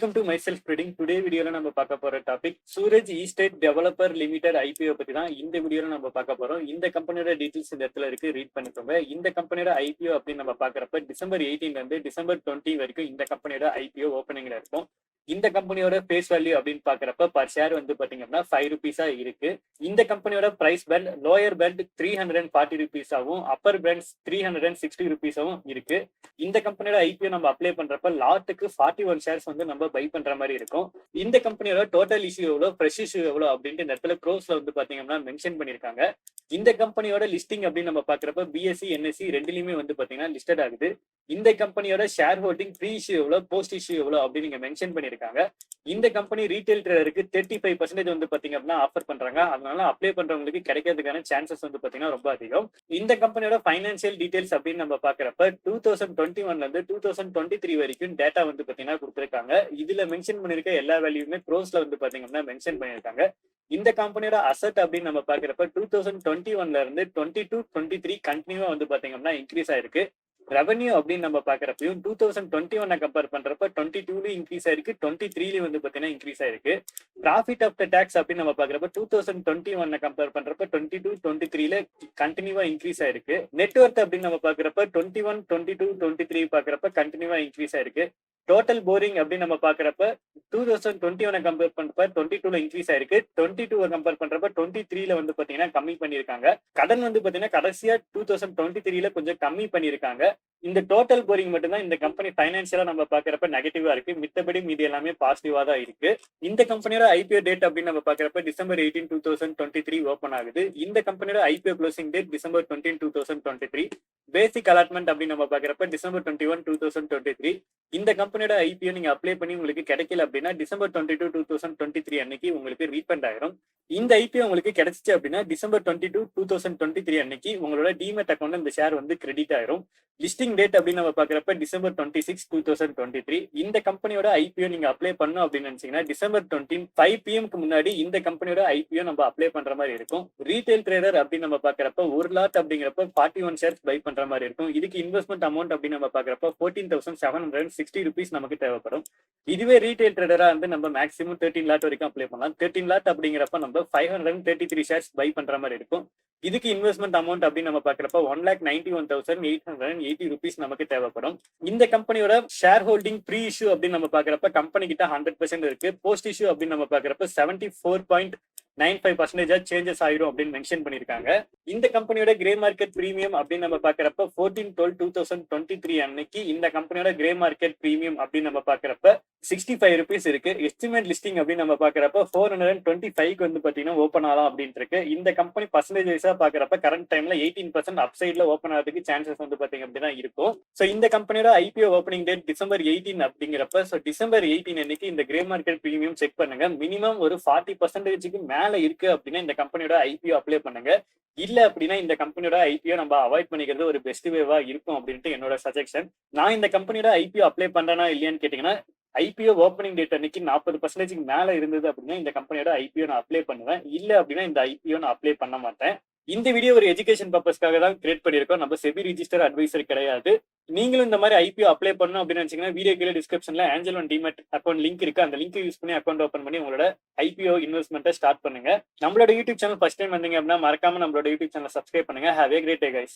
Welcome to my self trading. Today வீடியோல நம்ம பார்க்க போற topic Suraj estate developer limited IPO பத்தி தான் இந்த வீடியோல நம்ம பார்க்க போறோம். இந்த கம்பெனியோட டீடைல்ஸ் இந்த இடத்துல இருக்கு, ரீட் பண்ணிக்கோங்க. இந்த கம்பெனியோட ஐபிஓ அப்படின்னு நம்ம பாக்குறப்ப டிசம்பர் 18 இருந்து டிசம்பர் 20 வரைக்கும் இந்த கம்பெனியோட ஐபிஓ ஓப்பனிங்ல இருக்கும். இந்த கம்பெனியோட ஃபேஸ் வேல்யூ அப்படின்னு பாக்குறப்ப பர் ஷேர் வந்து பாத்தீங்கன்னா 5 ருபீஸா இருக்கு. இந்த கம்பெனியோட பிரைஸ் பெல்ட் லோயர் பெல்ட் 340 ருபீஸாவும் அப்பர் பெல்ட் 360 ருபீஸாவும் இருக்கு. இந்த கம்பெனியோட ஐபிஓ நம்ம அப்ளை பண்றப்ப லாட்டுக்கு 41 ஷேர்ஸ் வந்து நம்ம பை பண்ற மாதிரி இருக்கும். இந்த கம்பெனியோட டோட்டல் இஷ்யூ எவ்வளவு, ஃப்ரெஷ் இஷ்யூ எவ்வளவு அப்படின்ட்டு இந்த இடத்துல க்ரோஸ்ல வந்து பாத்தீங்கன்னா மென்ஷன் பண்ணிருக்காங்க. இந்த கம்பெனியோட லிஸ்டிங் அப்படின்னு நம்ம பாக்குறப்ப பிஎஸ்சி என்எஸ்சி ரெண்டுலயுமே வந்து பாத்தீங்கன்னா லிஸ்டட் ஆகுது. இந்த கம்பெனியோட ஷேர் ஹோல்டிங் ப்ரீ இஷ்யூ எவ்வளவு, போஸ்ட் இஷ்யூ எவ்வளவு அப்படின்னு நீங்க மென்ஷன் பண்ணிருக்காங்க. இந்த கம்பெனி ரீட்டைல் ட்ரேடருக்கு 35% வந்து பாத்தீங்க அப்படின்னா ஆஃபர் பண்றாங்க. அதனால அப்ளை பண்றவங்களுக்கு கிடைக்கிறதுக்கான சான்சஸ் வந்து பாத்தீங்கன்னா ரொம்ப அதிகம். இந்த கம்பெனியோட பைனான்சியல் டீடைல்ஸ் அப்படின்னு நம்ம பாக்குறப்ப 2021ல இருந்து 2023 வரைக்கும் டேட்டா வந்து பாத்தீங்கன்னா கொடுத்திருக்காங்க. இதுல மென்ஷன் பண்ணிருக்க எல்லா வேல்யூமே க்ரோஸ்ல வந்து பாத்தீங்கன்னா மென்ஷன் பண்ணிருக்காங்க. இந்த கம்பெனியோட அசெட் அப்படின்னு நம்ம பாக்குறப்ப 2021ல இருந்து 22-23 கண்டினியூவா வந்து பாத்தீங்கன்னா இன்க்ரீஸ் ஆயிருக்கு. ரெவன்யூ அப்படின்னு நம்ம பாக்குறப்பையும் 2021 கம்பேர் பண்றப்ப 22 இன்க்ரீஸ் ஆயிருக்கு, 23 வந்து பாத்தீங்கன்னா இன்க்ரீஸ் ஆயிருக்கு. ப்ராஃபிட் ஆஃப்டர் டாக்ஸ் அப்படின்னு நம்ம பாக்குறப்ப 2021 கம்பேர் பண்றப்ப 22-23ல கண்டினியூவா இன்க்ரீஸ் ஆயிருக்கு. நெட்வொர்க் அப்படின்னு நம்ம பாக்குறப்ப 21, 22, 23 பாக்குறப்ப கண்டினியூவா இன்க்ரீஸ் ஆயிருக்கு. டோட்டல் போரிங் அப்படின்னு நம்ம பாக்குறப்ப 2021 கம்பேர் பண்றப்ப 22ல இன்க்ரீஸ் ஆயிருக்கு, 22 கம்பேர் பண்றப்ப 23ல வந்து பாத்தீங்கன்னா கம்மி பண்ணிருக்காங்க. கடன் வந்து பாத்தீங்கன்னா கடைசியா 2023ல கொஞ்சம் கம்மி பண்ணிருக்காங்க. இந்த டோட்டல் போரிங் மட்டும்தான் இந்த கம்பெனி பைனான்சியலா நம்ம பாக்குறப்ப நெகட்டிவா இருக்கு. மித்தபடி மீதி எல்லாமே பாசிட்டிவா தான் இருக்கு. இந்த கம்பெனியோட ஐபிஓ டேட் அப்படின்னு நம்ம பாக்குறப்ப டிசம்பர் 18, 2023 ஓபன் ஆகுது. இந்த கம்பெனியோட ஐபிஓ க்ளோசிங் டேட் டிசம்பர் 20, 2023. பேசிக் அலாட்மெண்ட் அப்படின்னு நம்ம பாக்குறப்ப டிசம்பர் 21, 2023. இந்த கம்பெனியோட ஐபிஓ நீங்க அப்ளை பண்ணி உங்களுக்கு கிடைக்கல அப்படின்னா டிசம்பர் 22, 2023 அன்னைக்கு உங்களுக்கு ரீஃபண்ட் ஆயிரும். இந்த ஐபிஓ உங்களுக்கு கிடைச்சிச்சு அப்படின்னா டிசம்பர் 22, 2023 அன்னைக்கு உங்களோட டிமெட் அக்கௌண்ட் இந்த ஷேர் வந்து கிரெடிட் ஆயிரும். லிஸ்டிங் டேட் அப்படின்னு நம்ம பாக்குறப்ப டிசம்பர் 26, 2023. இந்த கம்பெனியோட ஐபிஓ நீங்க அப்ளை பண்ணணும் அப்படின்னு நினைச்சீங்கன்னா டிசம்பர் 5 PM முன்னாடி இந்த கம்பெனியோட ஐபிஓ நம்ம அப்ளை பண்ற மாதிரி இருக்கும். ரீட்டைல் ட்ரேடர் அப்படின்னு நம்ம பாக்குறப்ப ஒரு லாட் அப்படிங்கிறப்ப 41 ஷேர்ஸ் பை பண்ற மாதிரி இருக்கும். இதுக்கு இன்வெஸ்ட்மெண்ட் அமௌண்ட் அப்படின்னு நம்ம பாக்குறப்ப 14,760 ருபீஸ் நமக்கு தேவைப்படும். இதுவே ரீட்டைல் ட்ரேடரா வந்து நம்ம மேக்ஸிமம் 13 லாட் வரைக்கும் அப்ளை பண்ணலாம். 13 லாட் அப்படிங்கிறப்ப நம்ம 533 ஷேர்ஸ் பை பண்ற மாதிரி இருக்கும். இதுக்கு இன்வெஸ்ட்மெண்ட் அமௌண்ட் அப்படின்னு நம்ம பாக்குறப்ப 1,91,880 ருபீஸ் நமக்கு தேவைப்படும். இந்த கம்பெனியோட ஷேர் ஹோல்டிங் ப்ரீ இஷ்யூ அப்படின்னு நம்ம பாக்குறப்ப கம்பெனி கிட்ட 100% இருக்கு. போஸ்ட் இஷ்யூ அப்படின்னு நம்ம பாக்குறப்ப 74.95% சேஞ்சஸ் ஆயிரும் அப்படின்னு மென்ஷன் பண்ணிருக்காங்க. இந்த கம்பெனியோட கிரே மார்க்கெட் பிரீமியம் அப்படின்னு நம்ம பாக்குறப்ப 14/12/2023 அன்னைக்கு இந்த கம்பெனியோட கிரே மார்க்கெட் பிரீமியம் அப்படின்னு நம்ம பாக்குறப்ப 65 ருபீஸ் இருக்கு. எஸ்டிமேட் லிஸ்டிங் அப்படின்னு நம்ம பாக்குறப்ப 425 வந்து பாத்தீங்கன்னா ஓப்பன் ஆகலாம் அப்படின்னு இருக்கு. இந்த கம்பெனி பர்சன்டேஜ் வைஸா பாக்குறப்ப கரண்ட் டைம்ல 18% அப்சைட்ல ஓப்பன் ஆகிறதுக்கு சான்சஸ் வந்து பாத்தீங்க அப்படின்னா இருக்கும். சோ இந்த கம்பெனியோட ஐபிஓ ஓப்பனிங் டேட் டிசம்பர் 18 அப்படிங்கிறப்ப டிசம்பர் 18 அன்னைக்கு இந்த கிரே மார்க்கெட் பிரீமியம் செக் பண்ணுங்க. மினிமம் ஒரு 40% மேல இருக்கு அப்படின்னா இந்த கம்பெனியோட ஐபிஓ அப்ளை பண்ணுங்க. இல்ல அப்படின்னா இந்த கம்பெனியோட ஐபிஓ நம்ம அவாய்ட் பண்ணிக்கிறது ஒரு பெஸ்ட் வேவா இருக்கும் அப்படின்ட்டு என்னோட சஜெக்ஷன். நான் இந்த கம்பெனியோட ஐபிஓ அப்ளை பண்றேனா இல்லையான்னு கேட்டீங்கன்னா ஐபிஓ ஓப்பனிங் டேட் அன்னைக்கு 40% மேல இருந்தது அப்படின்னா இந்த கம்பெனியோட ஐபிஓ நான் அப்ளை பண்ணுவேன். இல்ல அப்படின்னா இந்த ஐபிஓ நான் அப்ளை பண்ண மாட்டேன். இந்த வீடியோ ஒரு எஜுகேஷன் பர்பஸ்க்காக தான் கிரியேட் பண்ணிருக்கோம். நம்ம செபி ரிஜிஸ்டர் அட்வைசர் கிடையாது. நீங்களும் இந்த மாதிரி ஐபிஓ அப்ளை பண்ணணும் அப்படின்னு நினைச்சீங்கன்னா வீடியோ கீழே டிஸ்கிரிப்ஷன்ல angel one demat account link இருக்கு. அந்த லிங்க் யூஸ் பண்ணி அக்கௌண்ட் ஓப்பன் பண்ணி உங்களோட ஐபிஓ இன்வெஸ்ட்மெண்ட்டை ஸ்டார்ட் பண்ணுங்க. நம்மளோட யூடியூப் சேனல் ஃபர்ஸ்ட் டைம் வந்தீங்க அப்படின்னா மறக்காம நம்மளோட யூடியூப் சேனல் சப்ஸ்கிரைப் பண்ணுங்க. Have a great day guys.